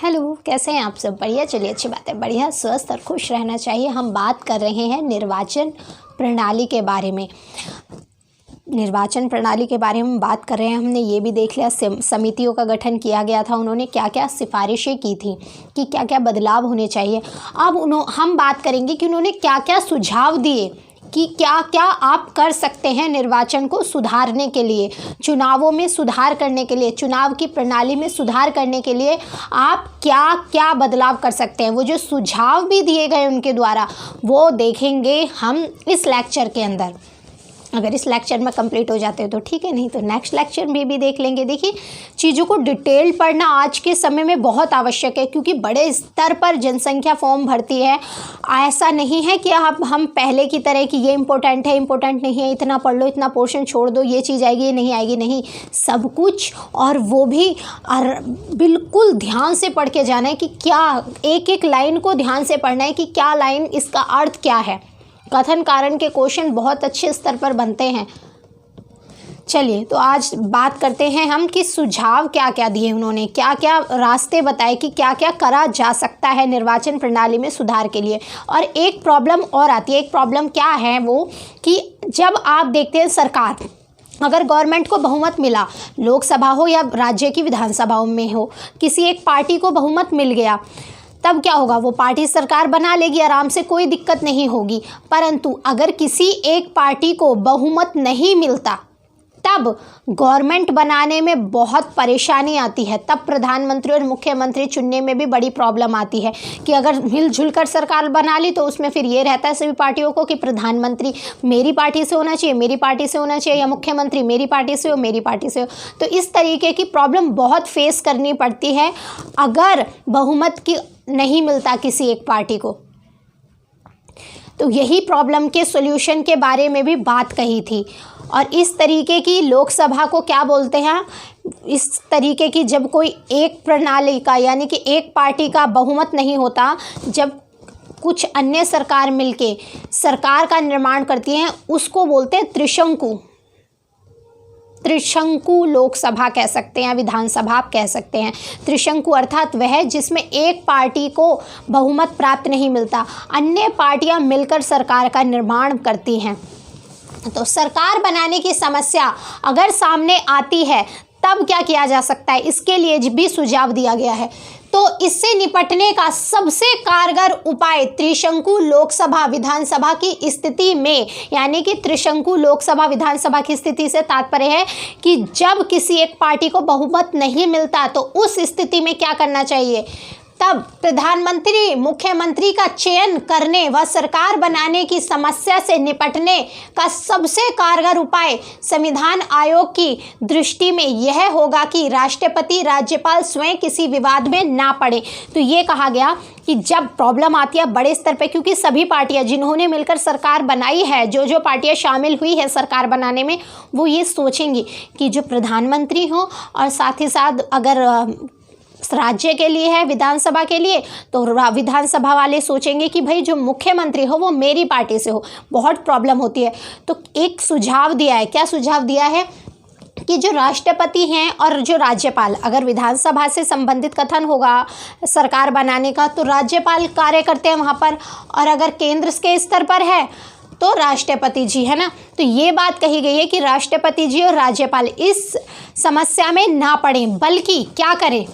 Hello, कैसे हैं आप सब? बढ़िया। चलिए, अच्छी बात है। बढ़िया, स्वस्थ और खुश रहना चाहिए। हम बात कर रहे हैं निर्वाचन प्रणाली के बारे में। निर्वाचन प्रणाली के बारे में बात कर रहे हैं। हमने ये भी देख लिया समितियों का गठन किया गया था, उन्होंने क्या क्या सिफारिशें की थी कि क्या क्या बदलाव होने चाहिए। अब हम बात करेंगे कि उन्होंने क्या क्या सुझाव दिए कि क्या क्या आप कर सकते हैं निर्वाचन को सुधारने के लिए, चुनावों में सुधार करने के लिए, चुनाव की प्रणाली में सुधार करने के लिए आप क्या क्या बदलाव कर सकते हैं। वो जो सुझाव भी दिए गए उनके द्वारा, वो देखेंगे हम इस लेक्चर के अंदर। अगर इस लेक्चर में कंप्लीट हो जाते हैं तो ठीक है, नहीं तो नेक्स्ट लेक्चर में भी देख लेंगे। देखिए, चीज़ों को डिटेल पढ़ना आज के समय में बहुत आवश्यक है, क्योंकि बड़े स्तर पर जनसंख्या फॉर्म भरती है। ऐसा नहीं है कि अब हम पहले की तरह कि ये इम्पोर्टेंट है, इम्पोर्टेंट नहीं है, इतना पढ़ लो, इतना पोर्शन छोड़ दो, ये चीज़ आएगी, ये नहीं आएगी। नहीं, सब कुछ, और वो भी बिल्कुल ध्यान से पढ़ के जाना है कि क्या, एक एक लाइन को ध्यान से पढ़ना है कि क्या लाइन, इसका अर्थ क्या है। कथन कारण के क्वेश्चन बहुत अच्छे स्तर पर बनते हैं। चलिए, तो आज बात करते हैं हम कि सुझाव क्या क्या दिए उन्होंने, क्या क्या रास्ते बताए कि क्या क्या करा जा सकता है निर्वाचन प्रणाली में सुधार के लिए। और एक प्रॉब्लम और आती है। एक प्रॉब्लम क्या है वो कि जब आप देखते हैं सरकार, अगर गवर्नमेंट को बहुमत मिला, लोकसभा हो या राज्य की विधानसभाओं में हो, किसी एक पार्टी को बहुमत मिल गया, तब क्या होगा, वो पार्टी सरकार बना लेगी आराम से, कोई दिक्कत नहीं होगी। परंतु अगर किसी एक पार्टी को बहुमत नहीं मिलता, तब गवर्नमेंट बनाने में बहुत परेशानी आती है। तब प्रधानमंत्री और मुख्यमंत्री चुनने में भी बड़ी प्रॉब्लम आती है कि अगर मिलजुल कर सरकार बना ली तो उसमें फिर ये रहता है सभी पार्टियों को कि प्रधानमंत्री मेरी पार्टी से होना चाहिए, मेरी पार्टी से होना चाहिए, या मुख्यमंत्री मेरी पार्टी से हो, मेरी पार्टी से हो। तो इस तरीके की प्रॉब्लम बहुत फेस करनी पड़ती है अगर बहुमत की नहीं मिलता किसी एक पार्टी को। तो यही प्रॉब्लम के सॉल्यूशन के बारे में भी बात कही थी। और इस तरीके की लोकसभा को क्या बोलते हैं, इस तरीके की जब कोई एक प्रणाली का, यानी कि एक पार्टी का बहुमत नहीं होता, जब कुछ अन्य सरकार मिलके सरकार का निर्माण करती हैं, उसको बोलते हैं त्रिशंकु। त्रिशंकु लोकसभा कह सकते हैं, विधानसभा आप कह सकते हैं। त्रिशंकु अर्थात वह जिसमें एक पार्टी को बहुमत प्राप्त नहीं मिलता, अन्य पार्टियां मिलकर सरकार का निर्माण करती हैं। तो सरकार बनाने की समस्या अगर सामने आती है तब क्या किया जा सकता है, इसके लिए भी सुझाव दिया गया है। तो इससे निपटने का सबसे कारगर उपाय त्रिशंकु लोकसभा विधानसभा की स्थिति में, यानी कि त्रिशंकु लोकसभा विधानसभा की स्थिति से तात्पर्य है कि जब किसी एक पार्टी को बहुमत नहीं मिलता तो उस स्थिति में क्या करना चाहिए, तब प्रधानमंत्री मुख्यमंत्री का चयन करने व सरकार बनाने की समस्या से निपटने का सबसे कारगर उपाय संविधान आयोग की दृष्टि में यह होगा कि राष्ट्रपति राज्यपाल स्वयं किसी विवाद में ना पड़े। तो ये कहा गया कि जब प्रॉब्लम आती है बड़े स्तर पे, क्योंकि सभी पार्टियां जिन्होंने मिलकर सरकार बनाई है, जो पार्टियां शामिल हुई है सरकार बनाने में, वो ये सोचेंगी कि जो प्रधानमंत्री हो और साथ ही साथ अगर राज्य के लिए है, विधानसभा के लिए, तो विधानसभा वाले सोचेंगे कि भाई जो मुख्यमंत्री हो वो मेरी पार्टी से हो। बहुत प्रॉब्लम होती है। तो एक सुझाव दिया है। क्या सुझाव दिया है कि जो राष्ट्रपति हैं और जो राज्यपाल, अगर विधानसभा से संबंधित कथन होगा सरकार बनाने का तो राज्यपाल कार्य करते हैं वहाँ पर, और अगर केंद्र के स्तर पर है तो राष्ट्रपति जी, है ना। तो ये बात कही गई है कि राष्ट्रपति जी और राज्यपाल इस समस्या में ना पड़ें, बल्कि क्या करें,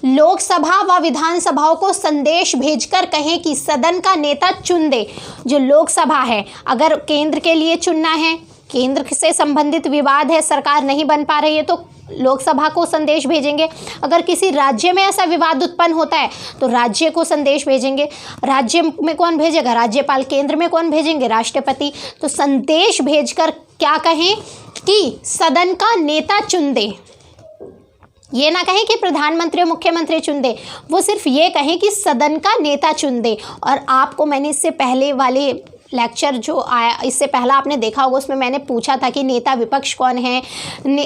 लोकसभा व विधानसभाओं को संदेश भेजकर कहें कि सदन का नेता चुन दे। जो लोकसभा है, अगर केंद्र के लिए चुनना है, केंद्र से संबंधित विवाद है, सरकार नहीं बन पा रही है, तो लोकसभा को संदेश भेजेंगे। अगर किसी राज्य में ऐसा विवाद उत्पन्न होता है तो राज्य को संदेश भेजेंगे। राज्य में कौन भेजेगा, राज्यपाल। केंद्र में कौन भेजेंगे, राष्ट्रपति। तो संदेश भेजकर क्या कहें कि सदन का नेता चुन दे। ये ना कहें कि प्रधानमंत्री और मुख्यमंत्री चुन दे, वो सिर्फ ये कहें कि सदन का नेता चुन दे। और आपको मैंने इससे पहले वाले लेक्चर जो आया, इससे पहला आपने देखा होगा, उसमें मैंने पूछा था कि नेता विपक्ष कौन है,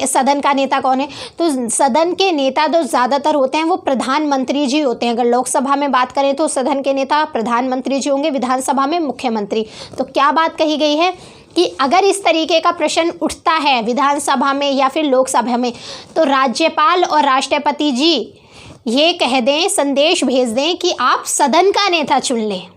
सदन का नेता कौन है। तो सदन के नेता जो ज़्यादातर होते हैं वो प्रधानमंत्री जी होते हैं। अगर लोकसभा में बात करें तो सदन के नेता प्रधानमंत्री जी होंगे, विधानसभा में मुख्यमंत्री। तो क्या बात कही गई है कि अगर इस तरीके का प्रश्न उठता है विधानसभा में या फिर लोकसभा में, तो राज्यपाल और राष्ट्रपति जी ये कह दें, संदेश भेज दें कि आप सदन का नेता चुन लें।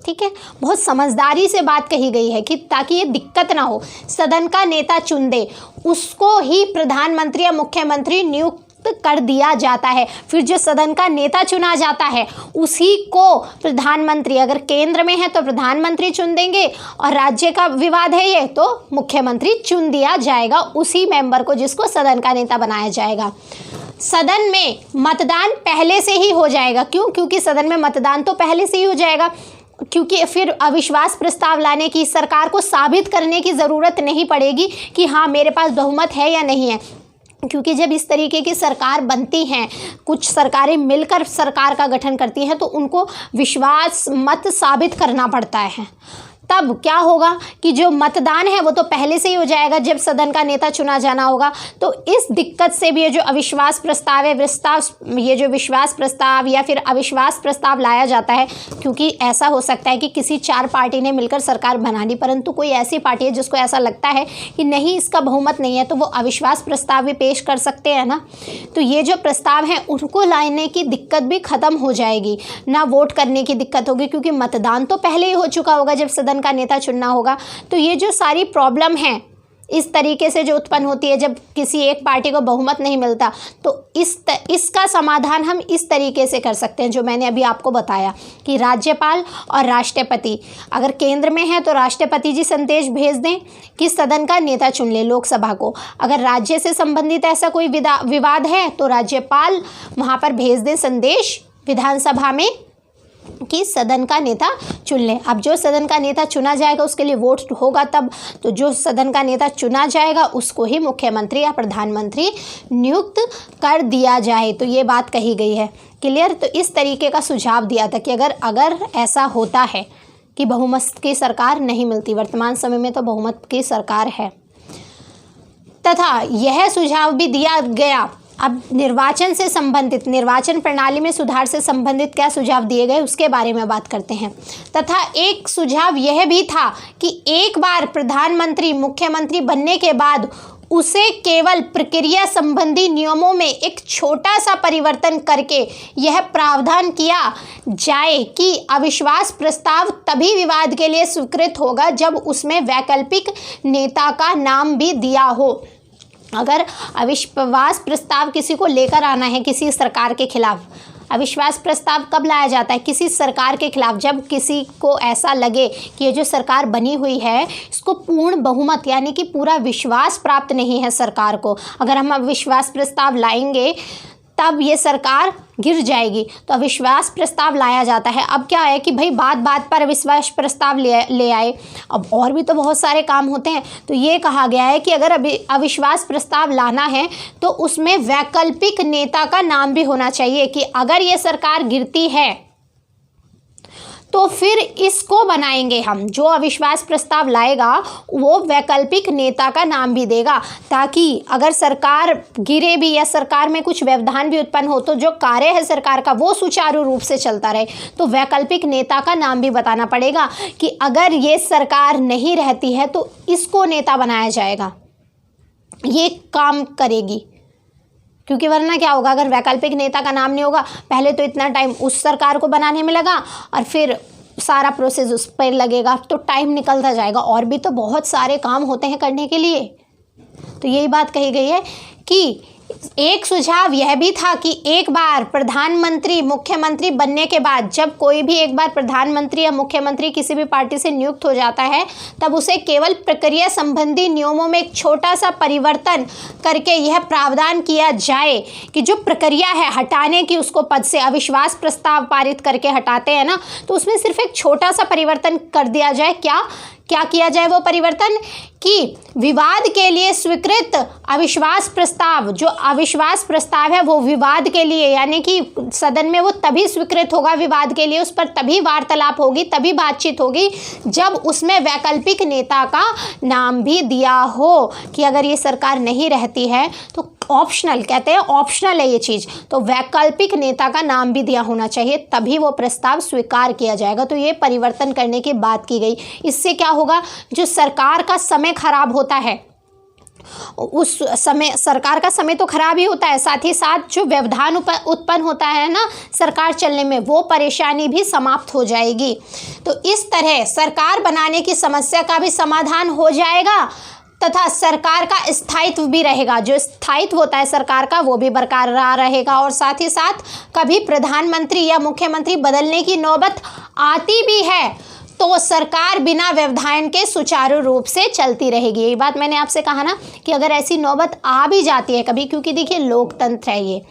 ठीक है, बहुत समझदारी से बात कही गई है कि ताकि ये दिक्कत ना हो, सदन का नेता चुन दे, उसको ही प्रधानमंत्री या मुख्यमंत्री नियुक्त कर दिया जाता है। फिर जो सदन का नेता चुना जाता है उसी को प्रधानमंत्री, अगर केंद्र में है तो प्रधानमंत्री चुन देंगे, और राज्य का विवाद है ये तो मुख्यमंत्री चुन दिया जाएगा उसी मेंबर को जिसको सदन का नेता बनाया जाएगा। सदन में मतदान पहले से ही हो जाएगा। क्यों? क्योंकि सदन में मतदान तो पहले से ही हो जाएगा, क्योंकि फिर अविश्वास प्रस्ताव लाने की, सरकार को साबित करने की ज़रूरत नहीं पड़ेगी कि हाँ मेरे पास बहुमत है या नहीं है। क्योंकि जब इस तरीके की सरकार बनती हैं, कुछ सरकारें मिलकर सरकार का गठन करती हैं, तो उनको विश्वास मत साबित करना पड़ता है। तब क्या होगा कि जो मतदान है वो तो पहले से ही हो जाएगा जब सदन का नेता चुना जाना होगा। तो इस दिक्कत से भी ये जो अविश्वास प्रस्ताव है, ये जो विश्वास प्रस्ताव या फिर अविश्वास प्रस्ताव लाया जाता है, क्योंकि ऐसा हो सकता है कि किसी 4 पार्टी ने मिलकर सरकार बना ली, परंतु कोई ऐसी पार्टी है जिसको ऐसा लगता है कि नहीं इसका बहुमत नहीं है, तो वो अविश्वास प्रस्ताव भी पेश कर सकते हैं ना। तो ये जो प्रस्ताव हैं उनको लाने की दिक्कत भी ख़त्म हो जाएगी, ना वोट करने की दिक्कत होगी, क्योंकि मतदान तो पहले ही हो चुका होगा जब सदन का नेता चुनना होगा। तो ये जो सारी प्रॉब्लम है इस तरीके से जो उत्पन्न होती है जब किसी एक पार्टी को बहुमत नहीं मिलता, तो इसका समाधान हम इस तरीके से कर सकते हैं जो मैंने अभी आपको बताया कि राज्यपाल और राष्ट्रपति, अगर केंद्र में है तो राष्ट्रपति जी संदेश भेज दें कि सदन का नेता चुन ले लोकसभा को। अगर राज्य से संबंधित ऐसा कोई विवाद है तो राज्यपाल वहाँ पर भेज दें संदेश विधानसभा में कि सदन का नेता चुन लें। अब जो सदन का नेता चुना जाएगा उसके लिए वोट होगा तब, तो जो सदन का नेता चुना जाएगा उसको ही मुख्यमंत्री या प्रधानमंत्री नियुक्त कर दिया जाए। तो ये बात कही गई है। क्लियर? तो इस तरीके का सुझाव दिया था कि अगर ऐसा होता है कि बहुमत की सरकार नहीं मिलती, वर्तमान समय में तो बहुमत की सरकार है, तथा यह सुझाव भी दिया गया। अब निर्वाचन से संबंधित, निर्वाचन प्रणाली में सुधार से संबंधित क्या सुझाव दिए गए उसके बारे में बात करते हैं। तथा एक सुझाव यह भी था कि एक बार प्रधानमंत्री मुख्यमंत्री बनने के बाद उसे केवल प्रक्रिया संबंधी नियमों में एक छोटा सा परिवर्तन करके यह प्रावधान किया जाए कि अविश्वास प्रस्ताव तभी विवाद के लिए स्वीकृत होगा जब उसमें वैकल्पिक नेता का नाम भी दिया हो। अगर अविश्वास प्रस्ताव किसी को लेकर आना है किसी सरकार के खिलाफ, अविश्वास प्रस्ताव कब लाया जाता है? किसी सरकार के खिलाफ, जब किसी को ऐसा लगे कि ये जो सरकार बनी हुई है इसको पूर्ण बहुमत यानी कि पूरा विश्वास प्राप्त नहीं है सरकार को, अगर हम अविश्वास प्रस्ताव लाएंगे तब ये सरकार गिर जाएगी, तो अविश्वास प्रस्ताव लाया जाता है। अब क्या है कि भाई बात बात पर अविश्वास प्रस्ताव ले आए, अब और भी तो बहुत सारे काम होते हैं। तो ये कहा गया है कि अगर अविश्वास प्रस्ताव लाना है तो उसमें वैकल्पिक नेता का नाम भी होना चाहिए कि अगर ये सरकार गिरती है तो फिर इसको बनाएंगे हम, जो अविश्वास प्रस्ताव लाएगा वो वैकल्पिक नेता का नाम भी देगा, ताकि अगर सरकार गिरे भी या सरकार में कुछ व्यवधान भी उत्पन्न हो तो जो कार्य है सरकार का वो सुचारू रूप से चलता रहे। तो वैकल्पिक नेता का नाम भी बताना पड़ेगा कि अगर ये सरकार नहीं रहती है तो इसको नेता बनाया जाएगा, ये काम करेगी। क्योंकि वरना क्या होगा, अगर वैकल्पिक नेता का नाम नहीं होगा, पहले तो इतना टाइम उस सरकार को बनाने में लगा और फिर सारा प्रोसेस उस पर लगेगा, तो टाइम निकलता जाएगा और भी तो बहुत सारे काम होते हैं करने के लिए। तो यही बात कही गई है कि एक सुझाव यह भी था कि एक बार प्रधानमंत्री मुख्यमंत्री बनने के बाद, जब कोई भी एक बार प्रधानमंत्री या मुख्यमंत्री किसी भी पार्टी से नियुक्त हो जाता है तब उसे केवल प्रक्रिया संबंधी नियमों में एक छोटा सा परिवर्तन करके यह प्रावधान किया जाए कि जो प्रक्रिया है हटाने की उसको पद से, अविश्वास प्रस्ताव पारित करके हटाते हैं ना, तो उसमें सिर्फ एक छोटा सा परिवर्तन कर दिया जाए। क्या किया जाए वो परिवर्तन कि विवाद के लिए स्वीकृत अविश्वास प्रस्ताव, जो अविश्वास प्रस्ताव है वो विवाद के लिए यानी कि सदन में वो तभी स्वीकृत होगा विवाद के लिए, उस पर तभी वार्तालाप होगी, तभी बातचीत होगी जब उसमें वैकल्पिक नेता का नाम भी दिया हो कि अगर ये सरकार नहीं रहती है तो ऑप्शनल, कहते हैं ऑप्शनल है ये चीज़, तो वैकल्पिक नेता का नाम भी दिया होना चाहिए, तभी वो प्रस्ताव स्वीकार किया जाएगा। तो ये परिवर्तन करने की बात की गई। इससे क्या होगा, जो सरकार का समय खराब होता है उस समय सरकार का समय तो खराब ही होता है, साथ ही साथ जो व्यवधान उत्पन्न होता है ना सरकार चलने में, वो परेशानी भी समाप्त हो जाएगी। तो इस तरह सरकार बनाने की समस्या का भी समाधान हो जाएगा तथा सरकार का स्थायित्व भी रहेगा। जो स्थायित्व होता है सरकार का वो भी बरकरार रहेगा और साथ ही साथ कभी प्रधानमंत्री या मुख्यमंत्री बदलने की नौबत आती भी है तो सरकार बिना व्यवधान के सुचारू रूप से चलती रहेगी। ये बात मैंने आपसे कहा ना कि अगर ऐसी नौबत आ भी जाती है कभी, क्योंकि देखिए लोकतंत्र है ये,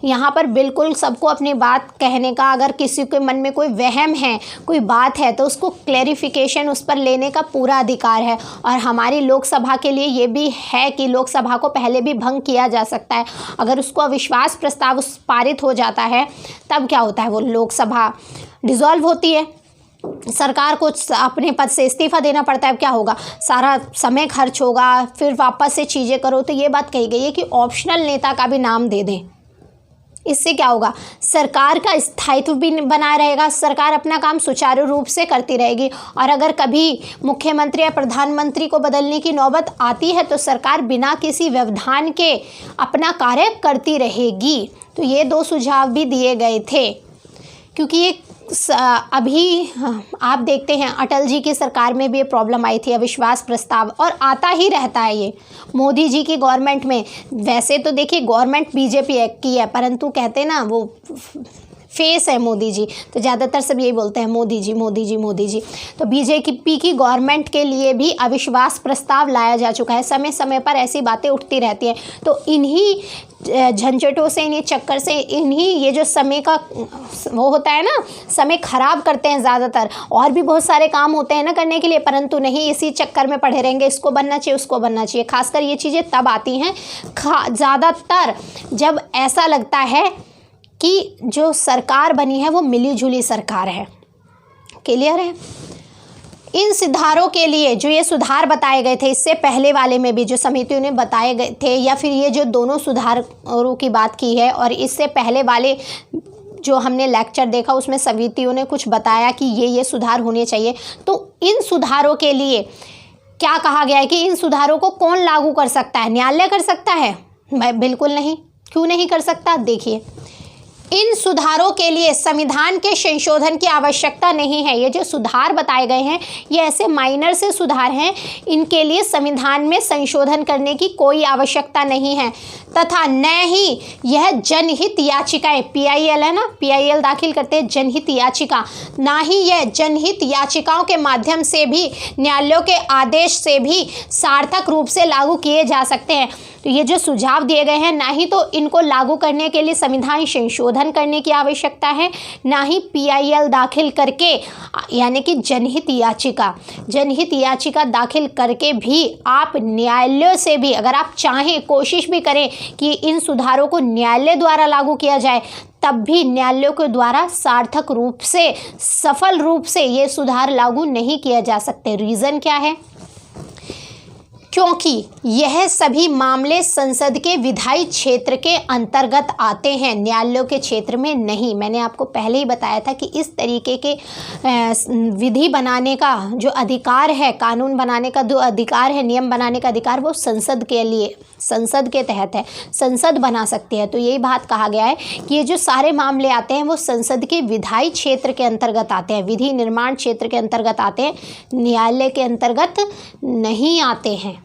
यहाँ पर बिल्कुल सबको अपनी बात कहने का, अगर किसी के मन में कोई वहम है, कोई बात है तो उसको क्लैरिफिकेशन उस पर लेने का पूरा अधिकार है। और हमारी लोकसभा के लिए ये भी है कि लोकसभा को पहले भी भंग किया जा सकता है। अगर उसको अविश्वास प्रस्ताव पारित हो जाता है तब क्या होता है, वो लोकसभा डिसॉल्व होती है, सरकार को अपने पद से इस्तीफा देना पड़ता है। क्या होगा, सारा समय खर्च होगा, फिर वापस से चीज़ें करो। तो ये बात कही गई है कि ऑप्शनल नेता का भी नाम दे दें। इससे क्या होगा, सरकार का स्थायित्व भी बना रहेगा, सरकार अपना काम सुचारू रूप से करती रहेगी। और अगर कभी मुख्यमंत्री या प्रधानमंत्री को बदलने की नौबत आती है तो सरकार बिना किसी व्यवधान के अपना कार्य करती रहेगी। तो ये 2 सुझाव भी दिए गए थे, क्योंकि ये अभी आप देखते हैं अटल जी की सरकार में भी ये प्रॉब्लम आई थी, अविश्वास प्रस्ताव, और आता ही रहता है ये मोदी जी की गवर्नमेंट में। वैसे तो देखिए गवर्नमेंट बीजेपी की है, परंतु कहते हैं ना वो फेस है मोदी जी, तो ज़्यादातर सब यही बोलते हैं मोदी जी मोदी जी मोदी जी। तो बीजेपी की गवर्नमेंट के लिए भी अविश्वास प्रस्ताव लाया जा चुका है। समय समय पर ऐसी बातें उठती रहती हैं। तो इन्हीं झंझटों से, इन्हीं चक्कर से, इन्हीं ये जो समय का वो होता है ना, समय खराब करते हैं ज़्यादातर। और भी बहुत सारे काम होते हैं ना करने के लिए, परंतु नहीं, इसी चक्कर में पड़े रहेंगे, इसको बनना चाहिए उसको बनना चाहिए। खासकर ये चीज़ें तब आती हैं ज़्यादातर जब ऐसा लगता है कि जो सरकार बनी है वो मिलीजुली सरकार है। क्लियर है। इन सुधारों के लिए जो ये सुधार बताए गए थे, इससे पहले वाले में भी जो समितियों ने बताए गए थे, या फिर ये जो दोनों सुधारों की बात की है और इससे पहले वाले जो हमने लेक्चर देखा उसमें समितियों ने कुछ बताया कि ये सुधार होने चाहिए। तो इन सुधारों के लिए क्या कहा गया है कि इन सुधारों को कौन लागू कर सकता है? न्यायालय कर सकता है? बिल्कुल नहीं। क्यों नहीं कर सकता? देखिए, इन सुधारों के लिए संविधान के संशोधन की आवश्यकता नहीं है। ये जो सुधार बताए गए हैं ये ऐसे माइनर से सुधार हैं, इनके लिए संविधान में संशोधन करने की कोई आवश्यकता नहीं है। तथा न ही यह जनहित याचिकाएं, PIL है ना, PIL दाखिल करते हैं जनहित याचिका, ना ही यह जनहित याचिकाओं के माध्यम से भी न्यायालयों के आदेश से भी सार्थक रूप से लागू किए जा सकते हैं। तो ये जो सुझाव दिए गए हैं, ना ही तो इनको लागू करने के लिए संविधान संशोधन करने की आवश्यकता है, ना ही PIL दाखिल करके, यानी कि जनहित याचिका दाखिल करके भी आप न्यायालयों से भी, अगर आप चाहें, कोशिश भी करें कि इन सुधारों को न्यायालय द्वारा लागू किया जाए, तब भी न्यायालयों के द्वारा सार्थक रूप से, सफल रूप से ये सुधार लागू नहीं किया जा सकते। रीज़न क्या है? क्योंकि यह सभी मामले संसद के विधायी क्षेत्र के अंतर्गत आते हैं, न्यायालयों के क्षेत्र में नहीं। मैंने आपको पहले ही बताया था कि इस तरीके के विधि बनाने का जो अधिकार है, कानून बनाने का जो अधिकार है, नियम बनाने का अधिकार, वो संसद के लिए, संसद के तहत है, संसद बना सकती है। तो यही बात कहा गया है कि ये जो सारे मामले आते हैं वो संसद के विधायी क्षेत्र के अंतर्गत आते हैं, विधि निर्माण क्षेत्र के अंतर्गत आते हैं, न्यायालय के अंतर्गत नहीं आते हैं।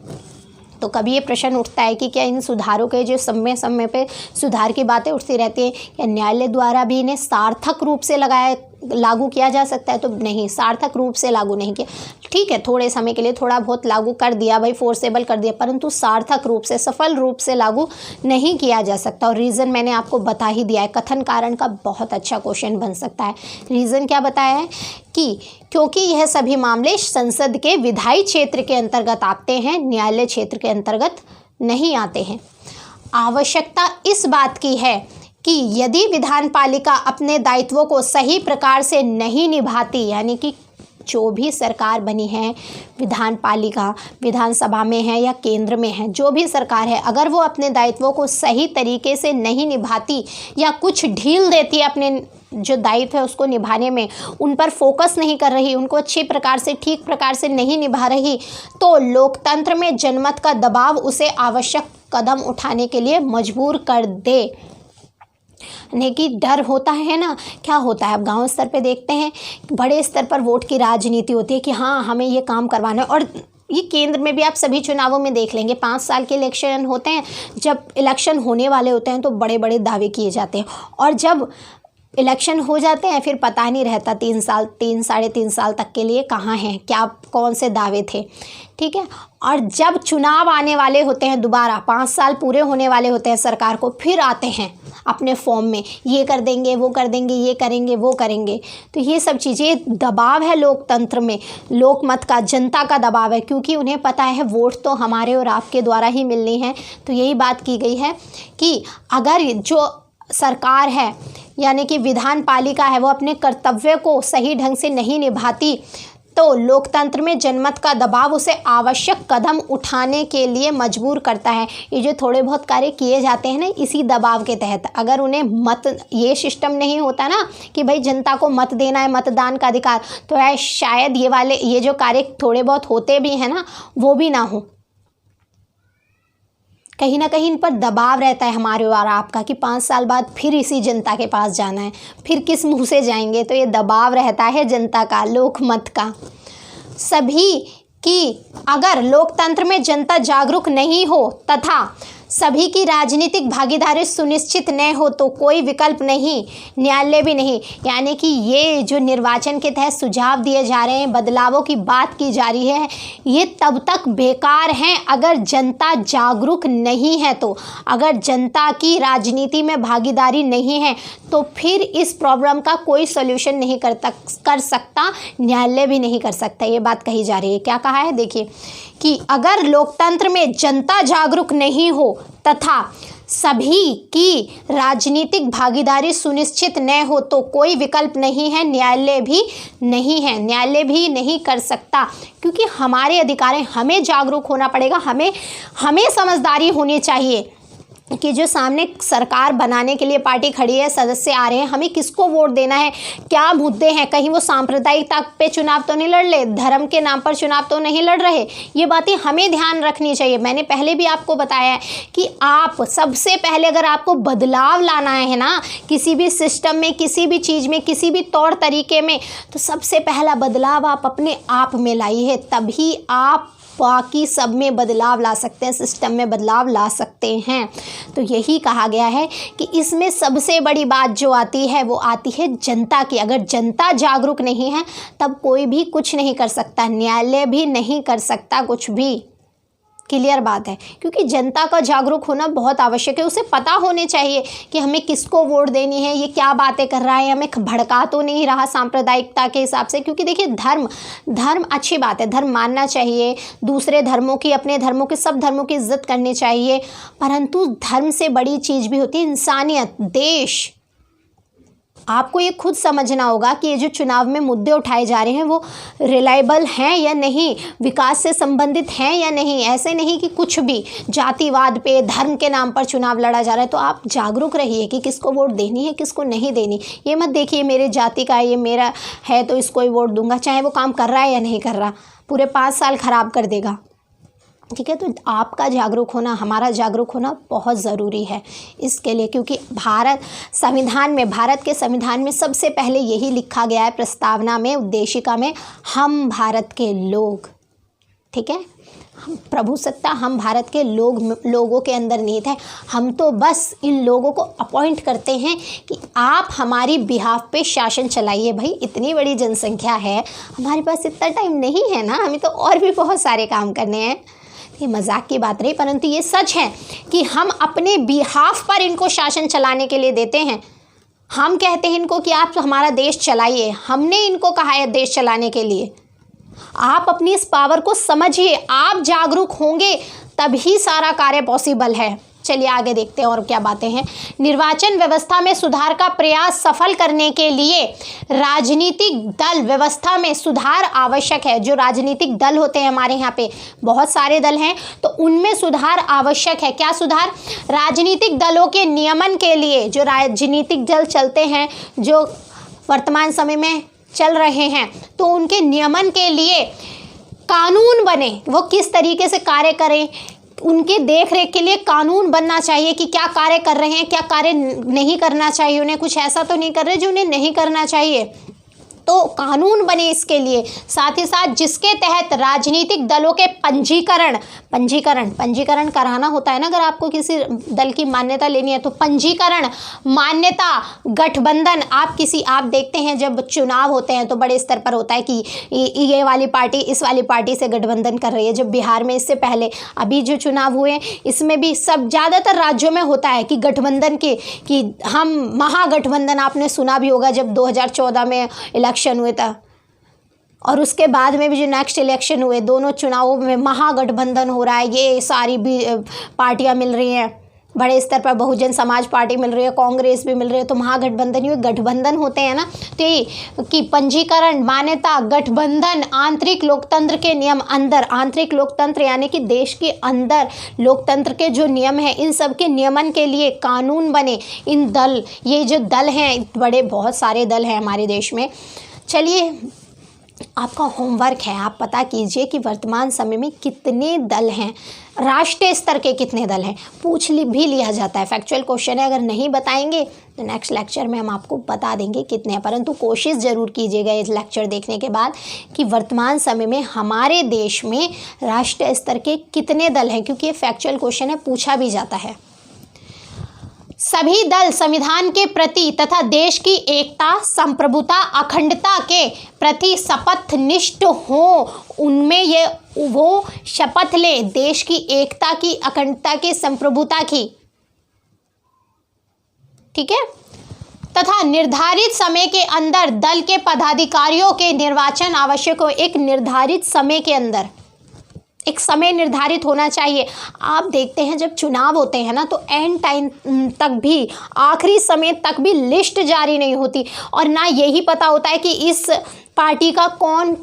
तो कभी ये प्रश्न उठता है कि क्या इन सुधारों के जो समय समय पे सुधार की बातें उठती रहती हैं, क्या न्यायालय द्वारा भी इन्हें सार्थक रूप से लागू किया जा सकता है? तो नहीं, सार्थक रूप से लागू नहीं किया। ठीक है, थोड़े समय के लिए थोड़ा बहुत लागू कर दिया भाई, फोर्सेबल कर दिया, परंतु सार्थक रूप से, सफल रूप से लागू नहीं किया जा सकता। और रीज़न मैंने आपको बता ही दिया है, कथन कारण का बहुत अच्छा क्वेश्चन बन सकता है। रीज़न क्या बताया है कि क्योंकि यह सभी मामले संसद के विधायी क्षेत्र के अंतर्गत आते हैं, न्यायालय क्षेत्र के अंतर्गत नहीं आते हैं। आवश्यकता इस बात की है कि यदि विधानपालिका अपने दायित्वों को सही प्रकार से नहीं निभाती, यानी कि जो भी सरकार बनी है, विधानपालिका, विधानसभा में है या केंद्र में है, जो भी सरकार है, अगर वो अपने दायित्वों को सही तरीके से नहीं निभाती या कुछ ढील देती है अपने जो दायित्व है उसको निभाने में उन पर फोकस नहीं कर रही, उनको अच्छी प्रकार से ठीक प्रकार से नहीं निभा रही, तो लोकतंत्र में जनमत का दबाव उसे आवश्यक कदम उठाने के लिए मजबूर कर दे। यानी कि डर होता है ना, क्या होता है, अब गांव स्तर पे देखते हैं बड़े स्तर पर वोट की राजनीति होती है कि हाँ हमें ये काम करवाना है। और ये केंद्र में भी आप सभी चुनावों में देख लेंगे, 5 साल के इलेक्शन होते हैं, जब इलेक्शन होने वाले होते हैं तो बड़े बड़े दावे किए जाते हैं, और जब इलेक्शन हो जाते हैं फिर पता नहीं रहता 3 साल 3-3.5 साल तक के लिए कहाँ हैं, क्या कौन से दावे थे, ठीक है। और जब चुनाव आने वाले होते हैं, दोबारा 5 साल पूरे होने वाले होते हैं सरकार को, फिर आते हैं अपने फॉर्म में, ये कर देंगे वो कर देंगे, ये करेंगे वो करेंगे। तो ये सब चीज़ें दबाव है लोकतंत्र में, लोकमत का, जनता का दबाव है, क्योंकि उन्हें पता है वोट तो हमारे और आपके द्वारा ही मिलनी है। तो यही बात की गई है कि अगर जो सरकार है यानी कि विधान पालिका है वो अपने कर्तव्य को सही ढंग से नहीं निभाती, तो लोकतंत्र में जनमत का दबाव उसे आवश्यक कदम उठाने के लिए मजबूर करता है। ये जो थोड़े बहुत कार्य किए जाते हैं ना, इसी दबाव के तहत, अगर उन्हें मत, ये सिस्टम नहीं होता ना कि भाई जनता को मत देना है, मतदान का अधिकार, तो शायद ये जो कार्य थोड़े बहुत होते भी हैं ना, वो भी ना हो। कहीं ना कहीं इन पर दबाव रहता है हमारे और आपका कि 5 साल बाद फिर इसी जनता के पास जाना है, फिर किस मुंह से जाएंगे। तो ये दबाव रहता है जनता का, लोकमत का। सभी कि अगर लोकतंत्र में जनता जागरूक नहीं हो तथा सभी की राजनीतिक भागीदारी सुनिश्चित न हो तो कोई विकल्प नहीं, न्यायालय भी नहीं। यानी कि ये जो निर्वाचन के तहत सुझाव दिए जा रहे हैं, बदलावों की बात की जा रही है, ये तब तक बेकार हैं अगर जनता जागरूक नहीं है। तो अगर जनता की राजनीति में भागीदारी नहीं है तो फिर इस प्रॉब्लम का कोई सॉल्यूशन नहीं कर सकता, न्यायालय भी नहीं कर सकता। ये बात कही जा रही है। क्या कहा है, देखिए कि अगर लोकतंत्र में जनता जागरूक नहीं हो तथा सभी की राजनीतिक भागीदारी सुनिश्चित न हो तो कोई विकल्प नहीं है, न्यायालय भी नहीं है, न्यायालय भी नहीं कर सकता, क्योंकि हमारे अधिकार हैं, हमें जागरूक होना पड़ेगा, हमें समझदारी होनी चाहिए कि जो सामने सरकार बनाने के लिए पार्टी खड़ी है, सदस्य आ रहे हैं, हमें किसको वोट देना है, क्या मुद्दे हैं, कहीं वो सांप्रदायिकता पे चुनाव तो नहीं लड़ ले, धर्म के नाम पर चुनाव तो नहीं लड़ रहे। ये बातें हमें ध्यान रखनी चाहिए। मैंने पहले भी आपको बताया है कि आप सबसे पहले अगर आपको बदलाव लाना है ना किसी भी सिस्टम में, किसी भी चीज़ में, किसी भी तौर तरीके में, तो सबसे पहला बदलाव आप अपने आप में लाइए, तभी आप बाकी सब में बदलाव ला सकते हैं, सिस्टम में बदलाव ला सकते हैं। तो यही कहा गया है कि इसमें सबसे बड़ी बात जो आती है वो आती है जनता की। अगर जनता जागरूक नहीं है तब कोई भी कुछ नहीं कर सकता, न्यायालय भी नहीं कर सकता कुछ भी। क्लियर बात है, क्योंकि जनता का जागरूक होना बहुत आवश्यक है। उसे पता होने चाहिए कि हमें किसको वोट देनी है, ये क्या बातें कर रहा है, हमें भड़का तो नहीं रहा सांप्रदायिकता के हिसाब से। क्योंकि देखिए धर्म अच्छी बात है, धर्म मानना चाहिए, दूसरे धर्मों की, अपने धर्मों की, सब धर्मों की इज्जत करनी चाहिए, परंतु धर्म से बड़ी चीज़ भी होती है इंसानियत, देश। आपको ये खुद समझना होगा कि ये जो चुनाव में मुद्दे उठाए जा रहे हैं वो रिलायबल हैं या नहीं, विकास से संबंधित हैं या नहीं। ऐसे नहीं कि कुछ भी जातिवाद पे, धर्म के नाम पर चुनाव लड़ा जा रहा है। तो आप जागरूक रहिए कि किसको वोट देनी है, किसको नहीं देनी। ये मत देखिए मेरे जाति का है, ये मेरा है तो इसको ही वोट दूंगा, चाहे वो काम कर रहा है या नहीं कर रहा, पूरे 5 साल खराब कर देगा। ठीक है, तो आपका जागरूक होना, हमारा जागरूक होना बहुत ज़रूरी है इसके लिए, क्योंकि भारत के संविधान में सबसे पहले यही लिखा गया है, प्रस्तावना में, उद्देशिका में, हम भारत के लोग। ठीक है, प्रभु सत्ता हम भारत के लोगों के अंदर निहित है। हम तो बस इन लोगों को अपॉइंट करते हैं कि आप हमारी बिहाफ पे शासन चलाइए। भाई इतनी बड़ी जनसंख्या है, हमारे पास इतना टाइम नहीं है ना, हमें तो और भी बहुत सारे काम करने हैं। ये मजाक की बात रही, परंतु ये सच है कि हम अपने बिहाफ पर इनको शासन चलाने के लिए देते हैं। हम कहते हैं इनको कि आप हमारा देश चलाइए, हमने इनको कहा है देश चलाने के लिए। आप अपनी इस पावर को समझिए, आप जागरूक होंगे तभी सारा कार्य पॉसिबल है। चलिए आगे देखते हैं और क्या बातें हैं। निर्वाचन व्यवस्था में सुधार का प्रयास सफल करने के लिए राजनीतिक दल व्यवस्था में सुधार आवश्यक है। जो राजनीतिक दल होते हैं हमारे यहाँ पे बहुत सारे दल हैं, तो उनमें सुधार आवश्यक है। क्या सुधार? राजनीतिक दलों के नियमन के लिए, जो राजनीतिक दल चलते हैं, जो वर्तमान समय में चल रहे हैं, तो उनके नियमन के लिए कानून बने, वो किस तरीके से कार्य करें, उनके देख रेख के लिए कानून बनना चाहिए कि क्या कार्य कर रहे हैं, क्या कार्य नहीं करना चाहिए, उन्हें कुछ ऐसा तो नहीं कर रहे जो उन्हें नहीं करना चाहिए, तो कानून बने इसके लिए। साथ ही साथ जिसके तहत राजनीतिक दलों के पंजीकरण कराना होता है ना, अगर आपको किसी दल की मान्यता लेनी है तो पंजीकरण, मान्यता, गठबंधन। आप देखते हैं जब चुनाव होते हैं तो बड़े स्तर पर होता है कि ये वाली पार्टी इस वाली पार्टी से गठबंधन कर रही है। जब बिहार में इससे पहले अभी जो चुनाव हुए हैं, इसमें भी सब ज़्यादातर राज्यों में होता है कि गठबंधन कि हम महागठबंधन, आपने सुना भी होगा जब 2014 में इलेक्शन हुए था, और उसके बाद में भी जो नेक्स्ट इलेक्शन हुए, दोनों चुनावों में महागठबंधन हो रहा है। ये सारी भी पार्टियां मिल रही हैं, बड़े स्तर पर बहुजन समाज पार्टी मिल रही है, कांग्रेस भी मिल रही है, तो महागठबंधन, ये गठबंधन होते हैं ना। तो ये कि पंजीकरण, मान्यता, गठबंधन, आंतरिक लोकतंत्र के नियम अंदर, आंतरिक लोकतंत्र यानी कि देश के अंदर लोकतंत्र के जो नियम हैं, इन सब के नियमन के लिए कानून बने। ये जो दल हैं, बड़े बहुत सारे दल हैं हमारे देश में। चलिए आपका होमवर्क है, आप पता कीजिए कि वर्तमान समय में कितने दल हैं, राष्ट्रीय स्तर के कितने दल हैं। भी लिया जाता है, फैक्चुअल क्वेश्चन है, अगर नहीं बताएंगे तो नेक्स्ट लेक्चर में हम आपको बता देंगे कितने हैं, परंतु कोशिश ज़रूर कीजिएगा इस लेक्चर देखने के बाद कि वर्तमान समय में हमारे देश में राष्ट्रीय स्तर के कितने दल हैं, क्योंकि ये फैक्चुअल क्वेश्चन है, पूछा भी जाता है। सभी दल संविधान के प्रति तथा देश की एकता, संप्रभुता, अखंडता के प्रति शपथनिष्ठ हों। उनमें वो शपथ ले देश की एकता की, अखंडता की, संप्रभुता की, ठीक है, तथा निर्धारित समय के अंदर दल के पदाधिकारियों के निर्वाचन आवश्यक हो। एक निर्धारित समय के अंदर एक समय निर्धारित होना चाहिए। आप देखते हैं जब चुनाव होते हैं ना, तो एंड टाइम तक भी, आखिरी समय तक भी लिस्ट जारी नहीं होती, और ना यही पता होता है कि इस पार्टी का कौन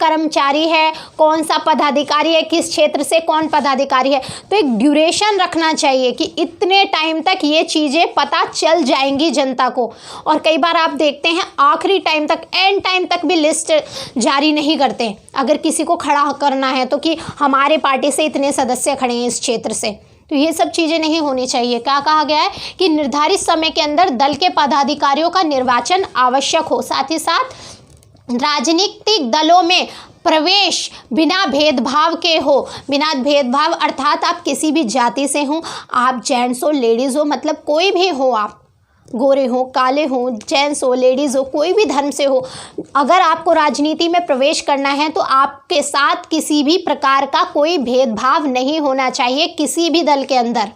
कर्मचारी है, कौन सा पदाधिकारी है, किस क्षेत्र से कौन पदाधिकारी है। तो एक ड्यूरेशन रखना चाहिए कि इतने टाइम तक ये चीज़ें पता चल जाएंगी जनता को। और कई बार आप देखते हैं आखिरी टाइम तक, एंड टाइम तक भी लिस्ट जारी नहीं करते। अगर किसी को खड़ा करना है तो कि हमारे पार्टी से इतने सदस्य खड़े हैं इस क्षेत्र से, तो ये सब चीज़ें नहीं होनी चाहिए। क्या कहा गया है कि निर्धारित समय के अंदर दल के पदाधिकारियों का निर्वाचन आवश्यक हो। साथ ही साथ राजनीतिक दलों में प्रवेश बिना भेदभाव के हो। बिना भेदभाव अर्थात आप किसी भी जाति से हो, आप जेंट्स हो, लेडीज़ हो, मतलब कोई भी हो, आप गोरे हो, काले हो, जेंट्स हो, लेडीज़ हो, कोई भी धर्म से हो, अगर आपको राजनीति में प्रवेश करना है तो आपके साथ किसी भी प्रकार का कोई भेदभाव नहीं होना चाहिए किसी भी दल के अंदर।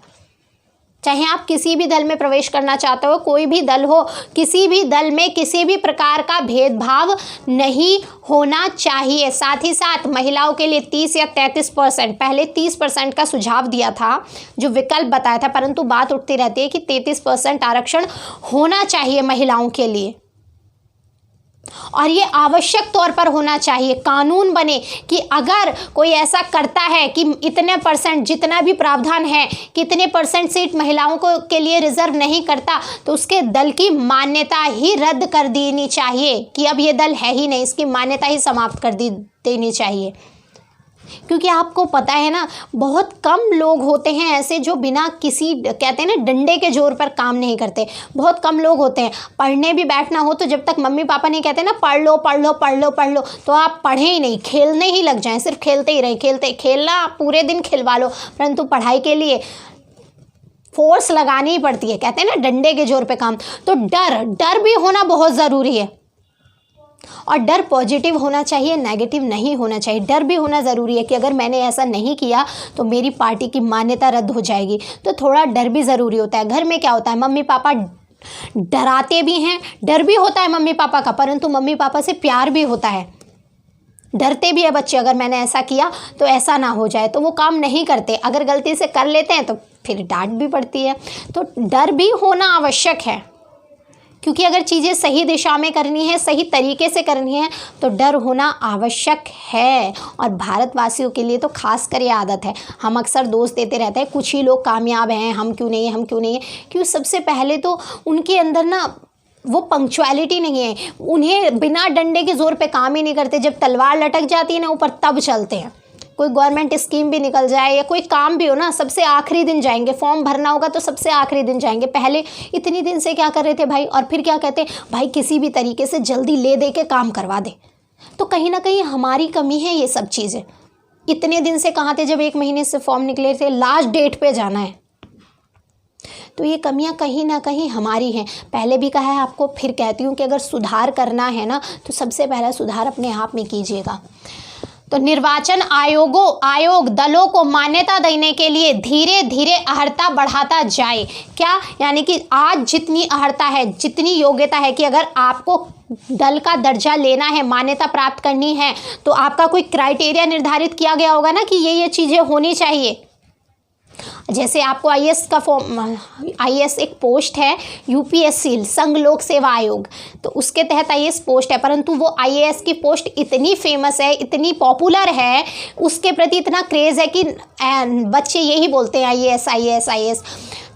चाहे आप किसी भी दल में प्रवेश करना चाहते हो, कोई भी दल हो, किसी भी दल में किसी भी प्रकार का भेदभाव नहीं होना चाहिए। साथ ही साथ महिलाओं के लिए 30 या 33%, पहले 30% का सुझाव दिया था, जो विकल्प बताया था, परंतु बात उठती रहती है कि 33% आरक्षण होना चाहिए महिलाओं के लिए, और ये आवश्यक तौर पर होना चाहिए। कानून बने कि अगर कोई ऐसा करता है कि इतने %, जितना भी प्रावधान है, कितने % सीट महिलाओं को के लिए रिजर्व नहीं करता, तो उसके दल की मान्यता ही रद्द कर देनी चाहिए कि अब ये दल है ही नहीं, इसकी मान्यता ही समाप्त कर देनी चाहिए। क्योंकि आपको पता है ना, बहुत कम लोग होते हैं ऐसे जो बिना किसी, कहते हैं ना, डंडे के जोर पर काम नहीं करते। बहुत कम लोग होते हैं। पढ़ने भी बैठना हो तो जब तक मम्मी पापा नहीं कहते ना पढ़ लो पढ़ लो पढ़ लो पढ़ लो, तो आप पढ़ें ही नहीं, खेलने ही लग जाएं, सिर्फ खेलते ही रहें। खेलना पूरे दिन खिलवा लो, परंतु पढ़ाई के लिए फोर्स लगानी ही पड़ती है, कहते हैं ना, डंडे के जोर पे काम। तो डर भी होना बहुत ज़रूरी है, और डर पॉजिटिव होना चाहिए, नेगेटिव नहीं होना चाहिए। डर भी होना ज़रूरी है कि अगर मैंने ऐसा नहीं किया तो मेरी पार्टी की मान्यता रद्द हो जाएगी, तो थोड़ा डर भी ज़रूरी होता है। घर में क्या होता है, मम्मी पापा डराते भी हैं, डर भी होता है मम्मी पापा का, परंतु मम्मी पापा से प्यार भी होता है। डरते भी है बच्चे, अगर मैंने ऐसा किया तो ऐसा ना हो जाए, तो वो काम नहीं करते। अगर गलती से कर लेते हैं तो फिर डांट भी पड़ती है। तो डर भी होना आवश्यक है, क्योंकि अगर चीज़ें सही दिशा में करनी है, सही तरीके से करनी है, तो डर होना आवश्यक है। और भारतवासियों के लिए तो खास कर ये आदत है, हम अक्सर दोष देते रहते हैं कुछ ही लोग कामयाब हैं, हम क्यों नहीं है, हम क्यों नहीं है। क्यों? सबसे पहले तो उनके अंदर ना वो पंक्चुअलिटी नहीं है, उन्हें बिना डंडे के ज़ोर पे काम ही नहीं करते। जब तलवार लटक जाती है ना ऊपर, तब चलते हैं। कोई गवर्नमेंट स्कीम भी निकल जाए या कोई काम भी हो ना, सबसे आखिरी दिन जाएंगे। फॉर्म भरना होगा तो सबसे आखिरी दिन जाएंगे। पहले इतनी दिन से क्या कर रहे थे भाई, और फिर क्या कहते हैं भाई किसी भी तरीके से जल्दी ले दे के काम करवा दे। तो कहीं ना कहीं हमारी कमी है ये सब चीज़ें। इतने दिन से कहाँ थे जब 1 महीने से फॉर्म निकले थे, लास्ट डेट पे जाना है। तो ये कमियां कहीं ना कहीं हमारी हैं। पहले भी कहा है आपको, फिर कहती हूँ कि अगर सुधार करना है ना, तो सबसे पहला सुधार अपने आप में कीजिएगा। तो निर्वाचन आयोग दलों को मान्यता देने के लिए धीरे धीरे अहर्ता बढ़ाता जाए। क्या? यानी कि आज जितनी अहर्ता है, जितनी योग्यता है कि अगर आपको दल का दर्जा लेना है, मान्यता प्राप्त करनी है, तो आपका कोई क्राइटेरिया निर्धारित किया गया होगा ना कि ये चीज़ें होनी चाहिए। जैसे आपको आईएएस का फॉर्म, आईएएस एक पोस्ट है, यूपीएससी संघ लोक सेवा आयोग, तो उसके तहत आईएएस पोस्ट है। परंतु वो आईएएस की पोस्ट इतनी फेमस है, इतनी पॉपुलर है, उसके प्रति इतना क्रेज़ है कि बच्चे यही बोलते हैं आईएएस आईएएस आईएएस।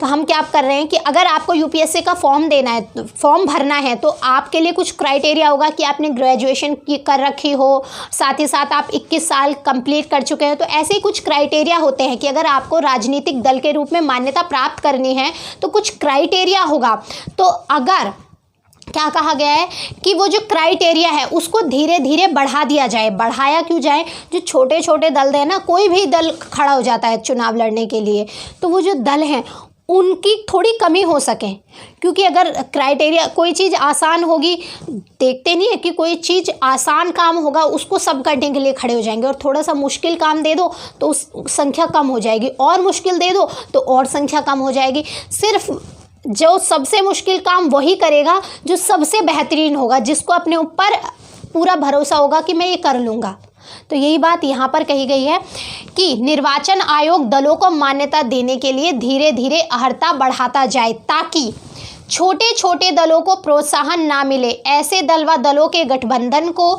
तो हम क्या कर रहे हैं कि अगर आपको यूपीएससी का फॉर्म देना है, फॉर्म भरना है, तो आपके लिए कुछ क्राइटेरिया होगा कि आपने ग्रेजुएशन कर रखी हो, साथ ही साथ आप 21 साल कंप्लीट कर चुके हैं। तो ऐसे ही कुछ क्राइटेरिया होते हैं कि अगर आपको राजनीतिक दल के रूप में मान्यता प्राप्त करनी है तो कुछ क्राइटेरिया होगा। तो अगर क्या कहा गया है कि वो जो क्राइटेरिया है उसको धीरे धीरे बढ़ा दिया जाए। बढ़ाया क्यों जाए? जो छोटे छोटे दल हैं ना, कोई भी दल खड़ा हो जाता है चुनाव लड़ने के लिए, तो वो जो दल हैं उनकी थोड़ी कमी हो सके। क्योंकि अगर क्राइटेरिया, कोई चीज़ आसान होगी, देखते नहीं है कि कोई चीज़ आसान काम होगा उसको सब करने के लिए खड़े हो जाएंगे, और थोड़ा सा मुश्किल काम दे दो तो उस संख्या कम हो जाएगी, और मुश्किल दे दो तो और संख्या कम हो जाएगी। सिर्फ जो सबसे मुश्किल काम वही करेगा जो सबसे बेहतरीन होगा, जिसको अपने ऊपर पूरा भरोसा होगा कि मैं ये कर लूँगा। तो यही बात यहाँ पर कही गई है कि निर्वाचन आयोग दलों को मान्यता देने के लिए धीरे धीरे अहर्ता बढ़ाता जाए, ताकि छोटे छोटे दलों को प्रोत्साहन ना मिले। ऐसे दल व दलों के गठबंधन को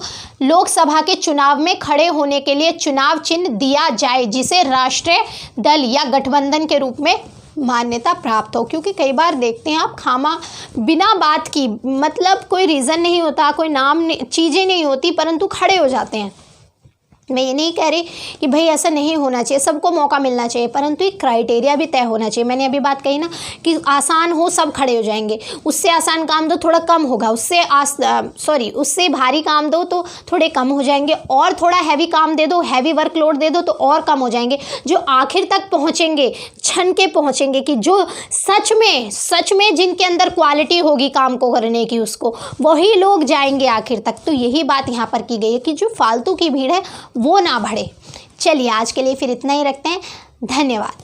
लोकसभा के चुनाव में खड़े होने के लिए चुनाव चिन्ह दिया जाए, जिसे राष्ट्रीय दल या गठबंधन के रूप में मान्यता प्राप्त हो। क्योंकि कई बार देखते हैं आप, खामा बिना बात की, मतलब कोई रीज़न नहीं होता, कोई नाम चीज़ें नहीं होती, परंतु खड़े हो जाते हैं। मैं ये नहीं कह रही कि भाई ऐसा नहीं होना चाहिए, सबको मौका मिलना चाहिए, परंतु एक क्राइटेरिया भी तय होना चाहिए। मैंने अभी बात कही ना कि आसान हो सब खड़े हो जाएंगे, उससे आसान काम दो थोड़ा कम होगा, उससे भारी काम दो तो थोड़े कम हो जाएंगे, और थोड़ा हैवी काम दे दो, हैवी वर्कलोड दे दो तो और कम हो जाएंगे। जो आखिर तक पहुँचेंगे, छन के पहुँचेंगे, कि जो सच में जिनके अंदर क्वालिटी होगी काम को करने की, उसको वही लोग जाएंगे आखिर तक। तो यही बात यहाँ पर की गई है कि जो फालतू की भीड़ है वो ना बढ़े। चलिए आज के लिए फिर इतना ही रखते हैं। धन्यवाद।